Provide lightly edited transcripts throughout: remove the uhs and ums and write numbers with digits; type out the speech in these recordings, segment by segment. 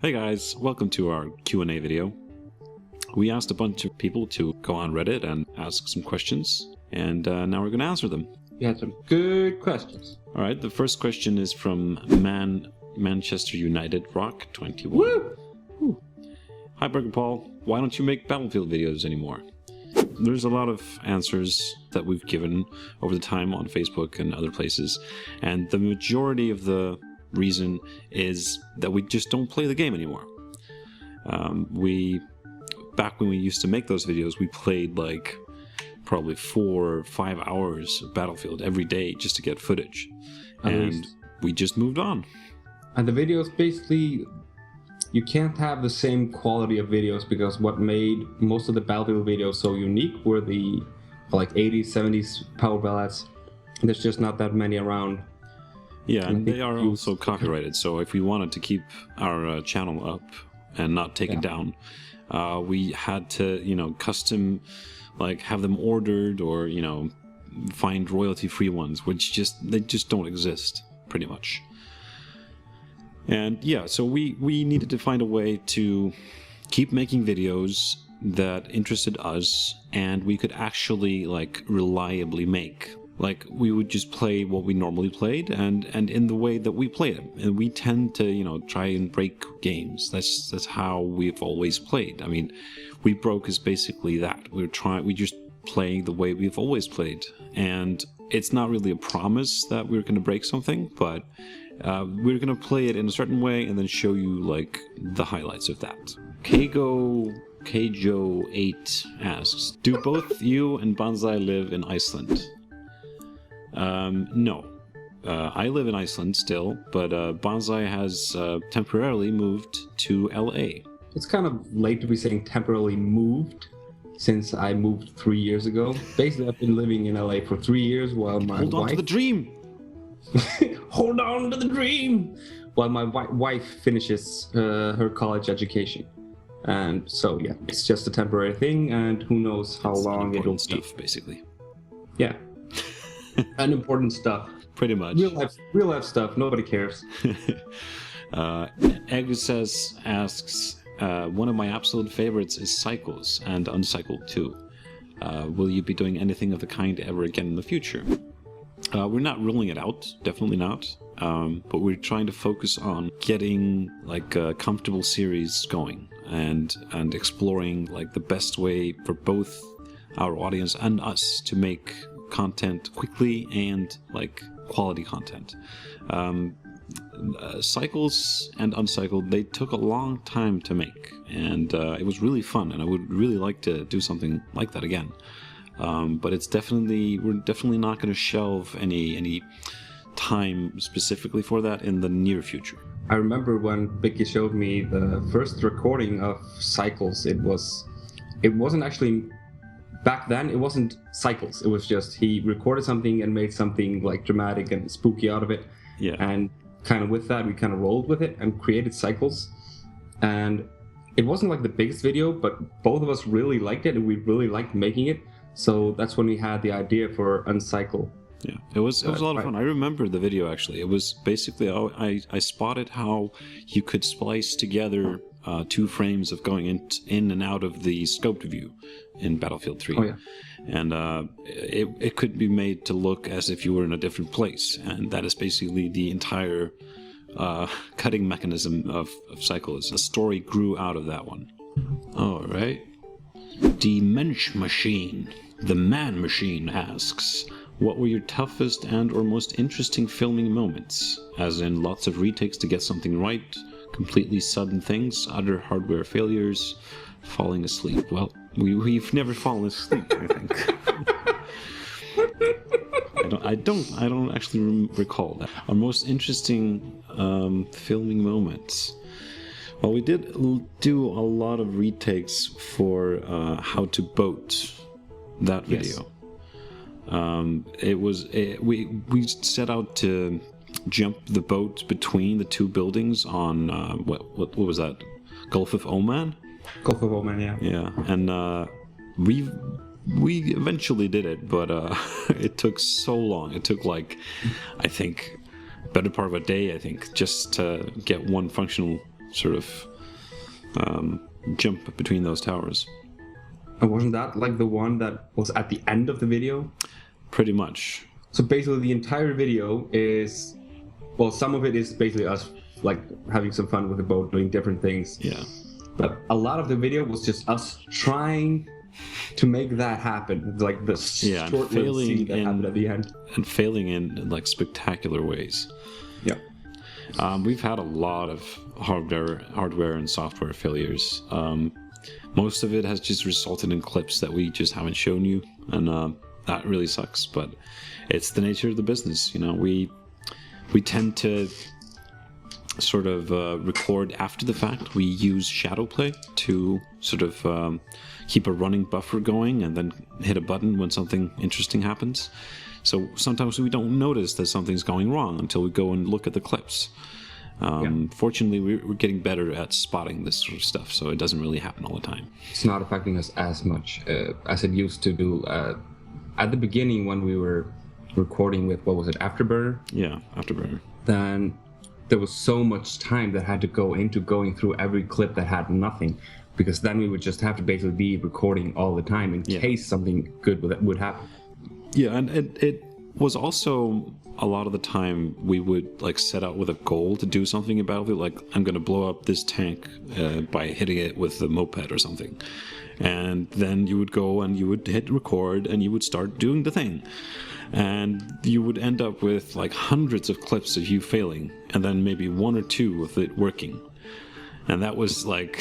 Hey guys, welcome to our Q&A video. We asked a bunch of people to go on Reddit and ask some questions, and now we're going to answer them. You had some good questions. All right, the first question is from Manchester United Rock 21. Woo! Hi BirgirPall, why don't you make Battlefield videos anymore? There's a lot of answers that we've given over the time on Facebook and other places, and the majority of the reason is that we just don't play the game anymore. Back when we used to make those videos, we played like probably 4 or 5 hours of Battlefield every day just to get footage, and we just moved on. And the videos, basically, you can't have the same quality of videos, because what made most of the Battlefield videos so unique were the like 80s, 70s power ballads. There's just not that many around. Yeah, and they are also copyrighted, so if we wanted to keep our channel up and not take it down, we had to, custom, like, have them ordered or, find royalty-free ones, which they just don't exist, pretty much. And yeah, so we needed to find a way to keep making videos that interested us and we could actually, like, reliably make. Like, we would just play what we normally played and in the way that we play them. And we tend to, try and break games. That's how we've always played. I mean, we broke is basically that. We're just playing the way we've always played. And it's not really a promise that we're going to break something, but we're going to play it in a certain way and then show you, like, the highlights of that. Kjo8 asks, do both you and Banzaii live in Iceland? No. I live in Iceland still, but Banzaii has temporarily moved to LA. It's kind of late to be saying temporarily moved, since I moved 3 years ago. Basically, I've been living in LA for 3 years while my Hold on to the dream! Hold on to the dream! While my wife finishes her college education. And so, yeah, it's just a temporary thing, and who knows how long it'll be. Stuff, basically. Yeah. Unimportant stuff. Pretty much. Real life stuff. Nobody cares. Egg asks, one of my absolute favorites is Cycles and Uncycled 2. Will you be doing anything of the kind ever again in the future? We're not ruling it out, definitely not. But we're trying to focus on getting like a comfortable series going and exploring like the best way for both our audience and us to make content quickly and like quality content. Cycles and Uncycled, they took a long time to make, and it was really fun, and I would really like to do something like that again. But we're definitely not going to shelve any time specifically for that in the near future. I remember when Biggi showed me the first recording of Cycles. It wasn't actually. Back then, it wasn't Cycles. It was just he recorded something and made something like dramatic and spooky out of it. Yeah. And kind of with that, we kind of rolled with it and created Cycles. And it wasn't like the biggest video, but both of us really liked it and we really liked making it. So that's when we had the idea for Uncycle. Yeah, it was a lot of fun. I remember the video actually. It was basically I spotted how you could splice together 2 frames of going in and out of the scoped view in Battlefield 3. Oh, yeah. And it could be made to look as if you were in a different place, and that is basically the entire cutting mechanism of Cycles. The story grew out of that one. All right. The Mensch Machine, the Man Machine asks, what were your toughest and or most interesting filming moments? As in lots of retakes to get something right, completely sudden things, utter hardware failures, falling asleep. Well, we've never fallen asleep, I think. I don't actually recall that. Our most interesting filming moments. Well, we did do a lot of retakes for how to boat that video. Yes. We set out to jump the boat between the 2 buildings on what was that? Gulf of Oman? Gulf of Oman, yeah. Yeah, and we eventually did it, but it took so long. It took like, I think, better part of a day, I think, just to get one functional sort of jump between those towers. And wasn't that like the one that was at the end of the video? Pretty much. So basically the entire video is, well, some of it is basically us like having some fun with the boat, doing different things. Yeah. But a lot of the video was just us trying to make that happen, like the short little scene that happened at the end. And failing in like spectacular ways. Yeah. We've had a lot of hardware and software failures. Most of it has just resulted in clips that we just haven't shown you, and that really sucks. But it's the nature of the business, you know. We tend to sort of record after the fact. We use shadow play to sort of keep a running buffer going, and then hit a button when something interesting happens. So sometimes we don't notice that something's going wrong until we go and look at the clips. Fortunately, we're getting better at spotting this sort of stuff, so it doesn't really happen all the time. It's not affecting us as much as it used to do at the beginning when we were recording with, what was it, Afterburner? Yeah, Afterburner. Then there was so much time that had to go into going through every clip that had nothing, because then we would just have to basically be recording all the time in case something good would happen. Yeah, and it was also a lot of the time we would like set out with a goal to do something about it, like I'm going to blow up this tank by hitting it with a moped or something. And then you would go and you would hit record and you would start doing the thing. And you would end up with like hundreds of clips of you failing, and then maybe one or two of it working. And that was like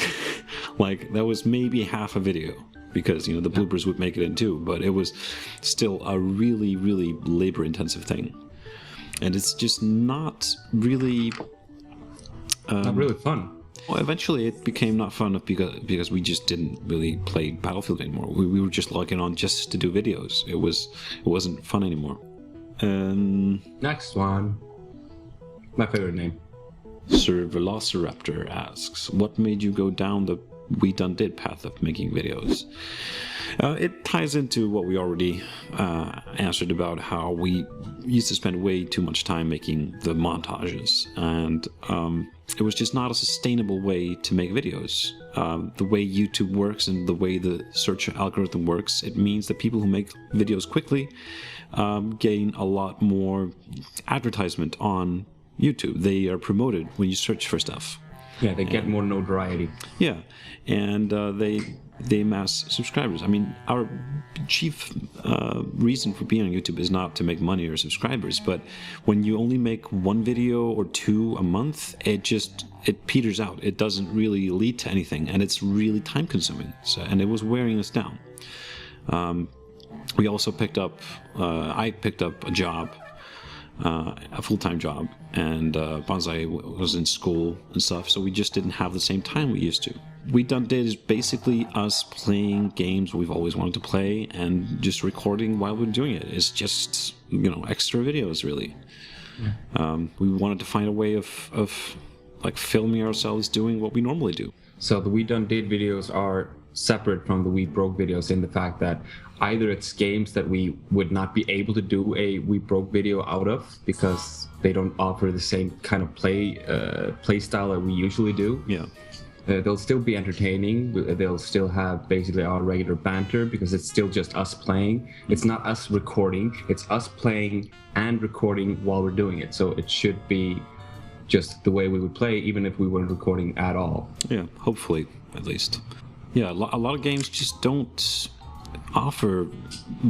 that was maybe half a video, because, you know, the bloopers would make it in too, but it was still a really, really labor-intensive thing. And it's just not really... not really fun. Well, eventually it became not fun because we just didn't really play Battlefield anymore. We were just logging on just to do videos. It wasn't fun anymore. Next one. My favorite name. Sir Velociraptor asks, what made you go down the We Done Did path of making videos? It ties into what we already answered about how we used to spend way too much time making the montages, and it was just not a sustainable way to make videos. The way YouTube works and the way the search algorithm works, it means that people who make videos quickly gain a lot more advertisement on YouTube. They are promoted when you search for stuff. Yeah, they get more notoriety. Yeah, and they amass subscribers. I mean, our chief reason for being on YouTube is not to make money or subscribers, but when you only make one video or two a month, it peters out. It doesn't really lead to anything, and it's really time consuming. And it was wearing us down. We also I picked up a job, a full-time job, and Banzaii was in school and stuff, so we just didn't have the same time we used to. We Done Did is basically us playing games we've always wanted to play and just recording while we're doing it. It's just, you know, extra videos, really. Yeah. We wanted to find a way of like filming ourselves doing what we normally do. So the We Done Did videos are separate from the We Broke videos in the fact that either it's games that we would not be able to do a We Broke video out of because they don't offer the same kind of play style that we usually do. Yeah. They'll still be entertaining. They'll still have basically our regular banter because it's still just us playing. It's not us recording. It's us playing and recording while we're doing it. So it should be just the way we would play even if we weren't recording at all. Yeah, hopefully, at least. Yeah, a lot of games just don't offer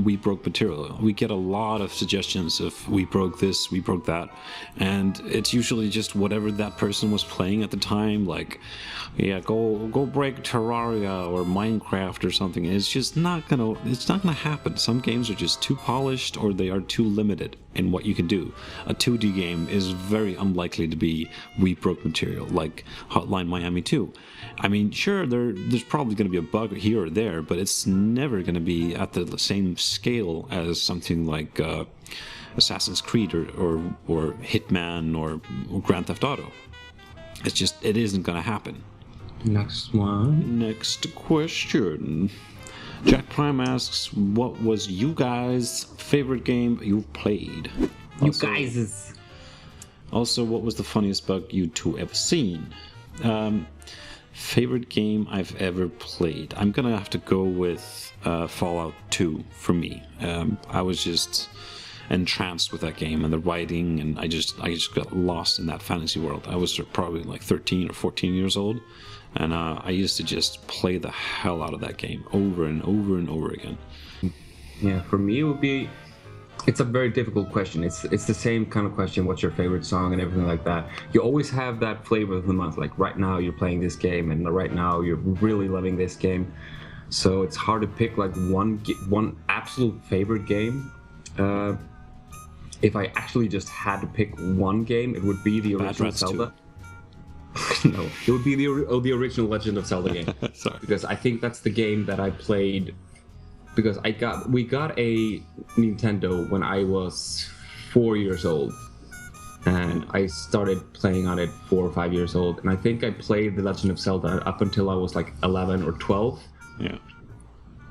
We Broke material. We get a lot of suggestions of we broke this, we broke that, and it's usually just whatever that person was playing at the time, like, yeah, go break Terraria or Minecraft or something. It's just not gonna happen. Some games are just too polished or they are too limited in what you can do. A 2D game is very unlikely to be We Broke material, like Hotline Miami 2. I mean, sure, there's probably going to be a bug here or there, but it's never going to be at the same scale as something like Assassin's Creed or Hitman or Grand Theft Auto. It isn't going to happen. Next one. Next question. Jack Prime asks, what was you guys' favorite game you've played? You guys. Also, what was the funniest bug you two ever seen? Favorite game I've ever played. I'm gonna have to go with Fallout 2 for me. I was just entranced with that game and the writing, and I just got lost in that fantasy world. I was probably like 13 or 14 years old, and I used to just play the hell out of that game over and over and over again. Yeah, for me it would be. It's a very difficult question. It's the same kind of question. What's your favorite song and everything like that? You always have that flavor of the month. Like right now you're playing this game, and right now you're really loving this game. So it's hard to pick like one absolute favorite game. If I actually just had to pick one game, it would be the original Zelda. No, it would be the original Legend of Zelda game. Sorry. Because I think that's the game that I played. Because we got a Nintendo when I was 4 years old, and I started playing on it 4 or 5 years old, and I think I played The Legend of Zelda up until I was like 11 or 12. Yeah.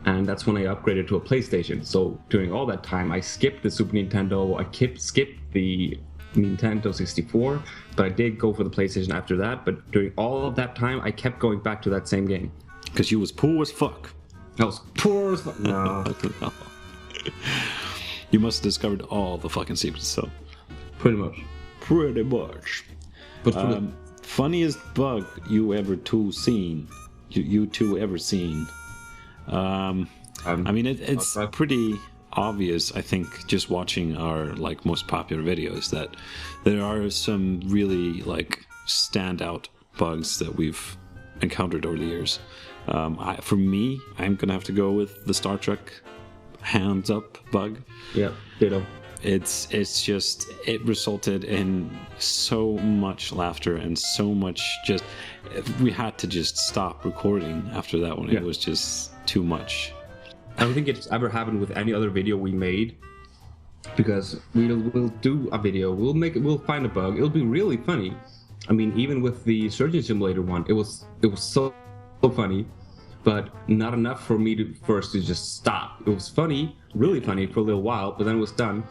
And that's when I upgraded to a PlayStation. So during all that time, I skipped the Super Nintendo, I skipped the Nintendo 64, but I did go for the PlayStation after that. But during all of that time, I kept going back to that same game. Because you was poor as fuck. I was poor as fuck. No. You must have discovered all the fucking secrets, so. Pretty much. But funniest bug you ever seen? You two ever seen? I mean, it's pretty obvious, I think, just watching our like most popular videos, that there are some really like standout bugs that we've encountered over the years. For me, I'm gonna have to go with the Star Trek hands up bug. Yeah, ditto. It's just, it resulted in so much laughter and so much just, we had to just stop recording after that one. Yeah. It was just too much. I don't think it's ever happened with any other video we made, because we'll do a video, we'll find a bug, it'll be really funny. I mean, even with the Surgeon Simulator one, it was so funny, but not enough for me to just stop. It was funny, really funny for a little while, but then it was done.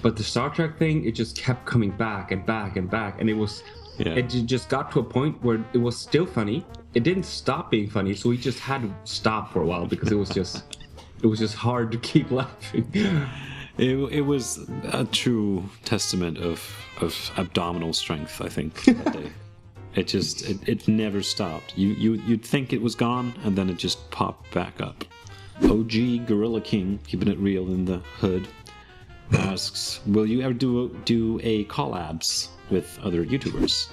But the Star Trek thing, it just kept coming back and back and back, and it just got to a point where it was still funny. It didn't stop being funny, so we just had to stop for a while, because it was just hard to keep laughing. It was a true testament of abdominal strength, I think, that day. It never stopped. You'd think it was gone, and then it just popped back up. OG Gorilla King, keeping it real in the hood, asks, will you ever do a collabs with other YouTubers?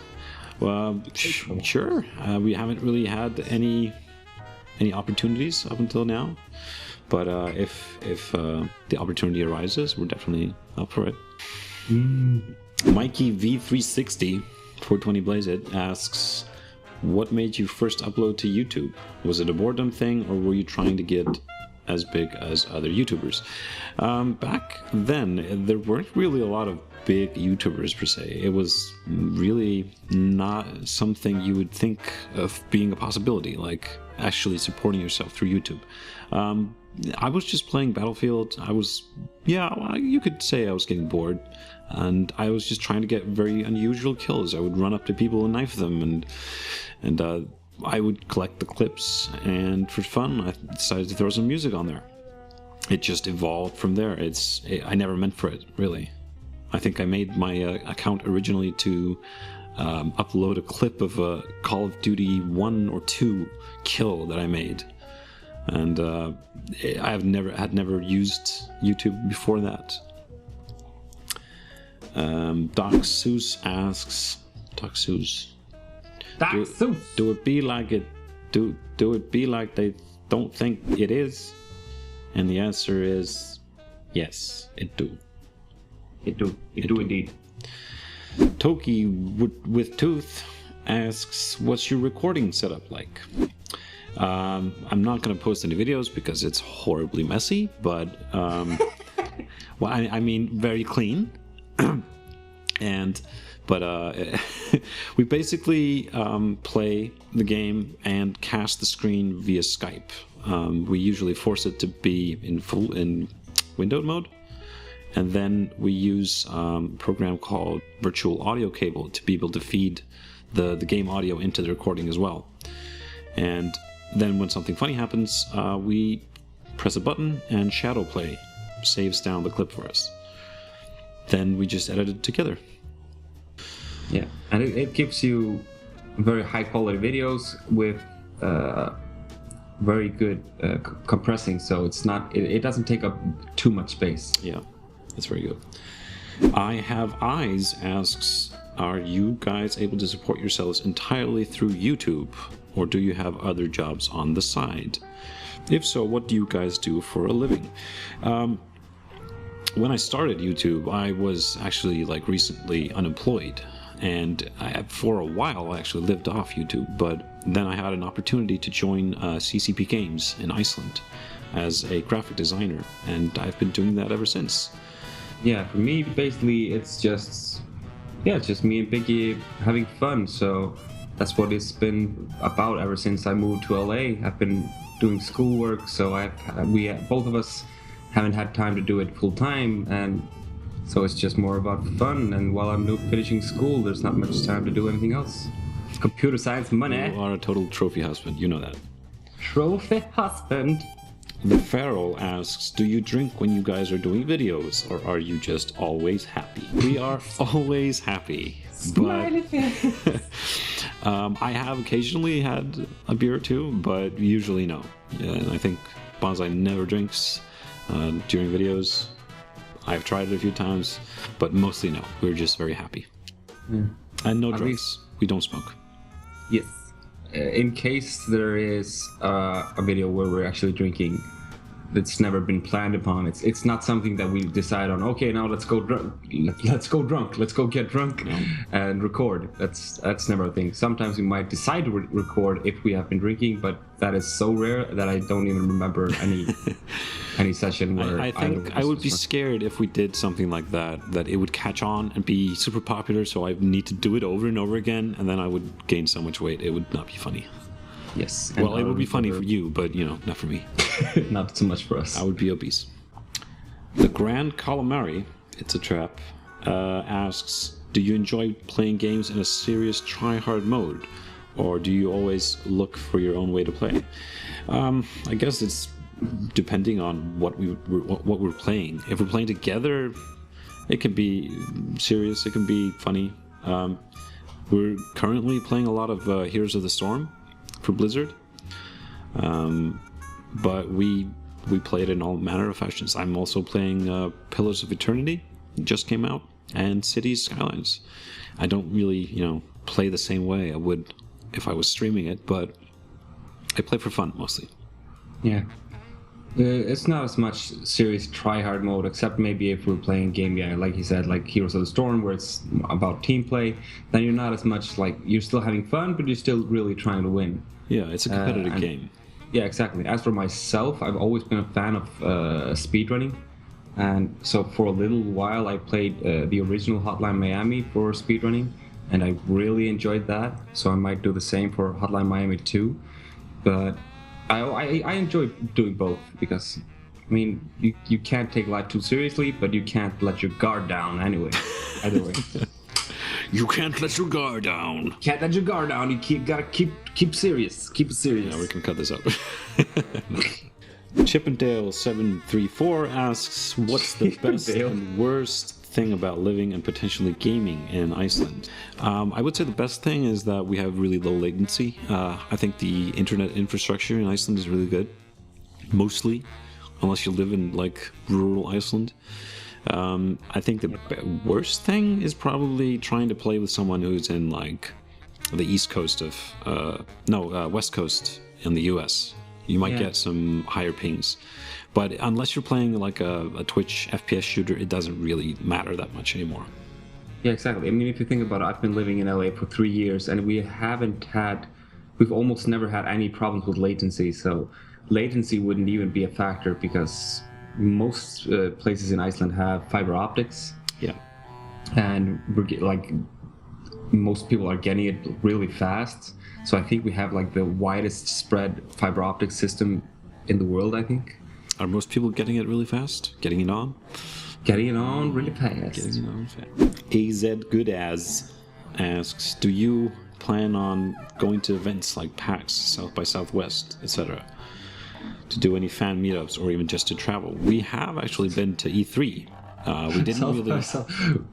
Well, sure. We haven't really had any opportunities up until now, but if the opportunity arises, we're definitely up for it. Mikey V360 420 Blaze It asks, what made you first upload to YouTube? Was it a boredom thing, or were you trying to get as big as other YouTubers? Back then, there weren't really a lot of big YouTubers per se. It was really not something you would think of being a possibility, like actually supporting yourself through YouTube. I was just playing Battlefield. You could say I was getting bored, and I was just trying to get very unusual kills. I would run up to people and knife them, and I would collect the clips, and for fun, I decided to throw some music on there. It just evolved from there. I never meant for it, really. I think I made my account originally to upload a clip of a Call of Duty 1 or 2 kill that I made. And I had never used YouTube before that. Doc Seuss asks, do it be like it? Do it be like they don't think it is? And the answer is yes, it do. It do indeed. Toki with Tooth asks, what's your recording setup like? I'm not going to post any videos because it's horribly messy, but well, I mean very clean. But we basically play the game and cast the screen via Skype. We usually force it to be in windowed mode, and then we use a program called Virtual Audio Cable to be able to feed the game audio into the recording as well. And then when something funny happens, we press a button and shadow play saves down the clip for us. Then we just edit it together. Yeah, and it gives you very high quality videos with very good compressing, so it doesn't take up too much space. Yeah, that's very good. I Have Eyes asks, are you guys able to support yourselves entirely through YouTube, or do you have other jobs on the side? If so, what do you guys do for a living? When I started YouTube, I was actually like recently unemployed, and for a while I actually lived off YouTube, but then I had an opportunity to join CCP Games in Iceland as a graphic designer, and I've been doing that ever since. Yeah, for me, basically, it's just me and Biggie having fun. So that's what it's been about ever since I moved to LA. I've been doing schoolwork, so both of us haven't had time to do it full time, and so it's just more about fun. And while I'm finishing school, there's not much time to do anything else. Computer science money. You are a total trophy husband, you know that. Trophy husband. The Pharaoh asks, do you drink when you guys are doing videos, or are you just always happy? We are always happy. Smiley face. I have occasionally had a beer or two, but usually no. And I think Banzai never drinks during videos. I've tried it a few times, but mostly no. We're just very happy. And no drugs. We don't smoke. Yes. In case there is a video where we're actually drinking, that's never been planned upon. It's not something that we decide on. Okay, now let's go drunk. Let's go get drunk and record. That's never a thing. Sometimes we might decide to record if we have been drinking, but that is so rare that I don't even remember any session where I think I would be scared if we did something like that it would catch on and be super popular, so I need to do it over and over again, and then I would gain so much weight it would not be funny. Yes. Well, it would be funny for you, but not for me. Not so much for us. I would be obese. The Grand Calamari, it's a trap, asks, do you enjoy playing games in a serious try-hard mode, or do you always look for your own way to play? I guess it's depending on what we're playing. If we're playing together, it can be serious, it can be funny. We're currently playing a lot of Heroes of the Storm for Blizzard, but we play it in all manner of fashions. I'm also playing Pillars of Eternity, it just came out, and Cities Skylines. I don't really play the same way I would if I was streaming it, but I play for fun mostly. Yeah. It's not as much serious try-hard mode, except maybe if we're playing a game, like you said, like Heroes of the Storm, where it's about team play, then you're not as much like, you're still having fun, but you're still really trying to win. Yeah, it's a competitive game. Yeah, exactly. As for myself, I've always been a fan of speedrunning, and so for a little while I played the original Hotline Miami for speedrunning, and I really enjoyed that, so I might do the same for Hotline Miami 2, but I enjoy doing both, because you can't take life too seriously, but you can't let your guard down anyway. Either way. You can't let your guard down. Can't let your guard down. You gotta keep serious. Keep it serious. Yeah, we can cut this out. Chippendale734 asks, what's the best and worst thing about living and potentially gaming in Iceland? I would say the best thing is that we have really low latency. I think the internet infrastructure in Iceland is really good, mostly, unless you live in like rural Iceland. I think the worst thing is probably trying to play with someone who's in like the east coast of west coast in the US. You might get some higher pings, but unless you're playing like a Twitch FPS shooter, it doesn't really matter that much anymore. Yeah, exactly. I mean, if you think about it, I've been living in LA for 3 years, and we've almost never had any problems with latency. So latency wouldn't even be a factor, because most places in Iceland have fiber optics. Yeah. And most people are getting it really fast. So I think we have like the widest spread fiber optic system in the world, I think. Are most people getting it really fast? Getting it on? Getting it on really fast. Getting it on fast. AZ Good As asks, do you plan on going to events like PAX, South by Southwest, etc., to do any fan meetups or even just to travel. We have actually been to E3. We didn't really.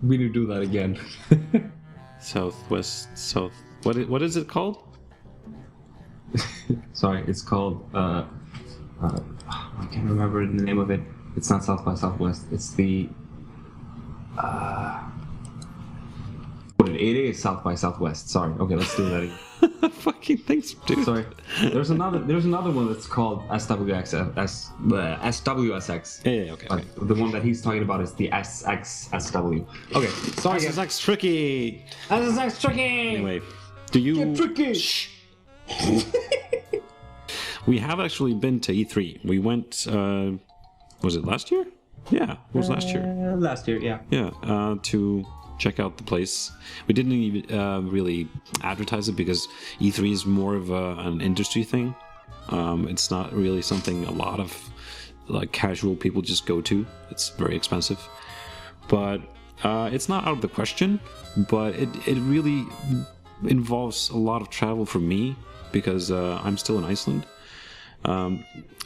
We need to do that again. What is it called? Sorry, it's called. I can't remember the name of it. It's not South by Southwest. It's the. It is South by Southwest. Sorry. Okay, let's do that again. Fucking thanks, dude. Sorry. There's another one that's called SWSX. Yeah, okay. But the one that he's talking about is the SXSW. Okay, sorry. SSX tricky. SSX tricky. Anyway, do you? Get tricky. Shh. We have actually been to E3. We went. Was it last year? Yeah, it was last year. Last year, yeah. Yeah, to check out the place. We didn't even really advertise it because E3 is more of an industry thing. It's not really something a lot of like casual people just go to. It's very expensive, but it's not out of the question. But it really involves a lot of travel for me because I'm still in Iceland.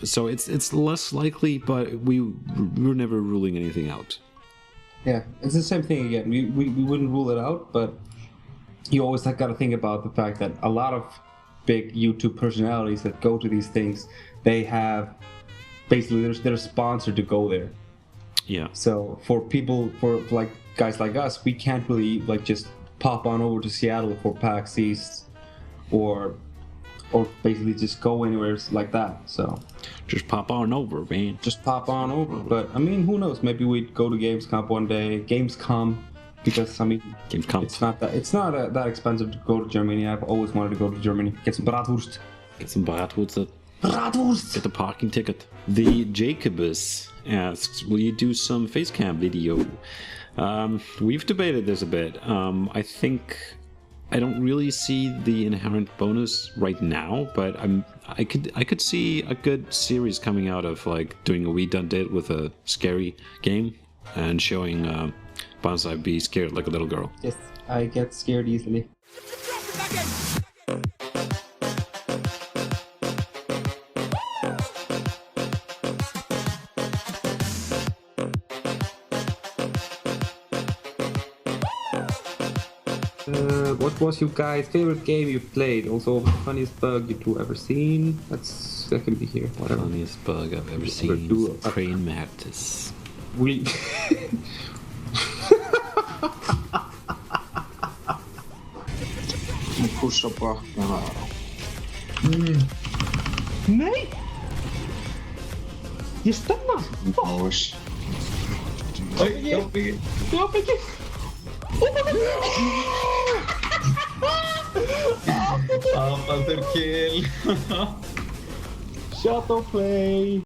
So it's less likely, but we're never ruling anything out. Yeah, it's the same thing again. We wouldn't rule it out, but you always got to think about the fact that a lot of big YouTube personalities that go to these things, they have basically they're sponsored to go there. Yeah. So for people, for like guys like us, we can't really like just pop on over to Seattle for PAX East, or basically just go anywhere like that. So just pop on over, man. Just pop on over. But I mean, who knows? Maybe we'd go to Gamescom one day. Gamescom, because I mean, Gamescom. It's not that expensive to go to Germany. I've always wanted to go to Germany. Get some bratwurst. Get some bratwurst. Bratwurst. Get the parking ticket. The Jacobus asks, will you do some Facecam video? We've debated this a bit. I think I don't really see the inherent bonus right now, but I could see a good series coming out of like doing a We Done Did with a scary game and showing Banzaii be scared like a little girl. Yes, I get scared easily. What was your guys' favorite game you played? Also, the funniest bug you two ever seen? That can be here. Whatever. Funniest bug I've ever seen. Train Mantis. We. Pusha backen här. Nej! Just stanna! Paus. Jag fick Up until kill. Shut up, play!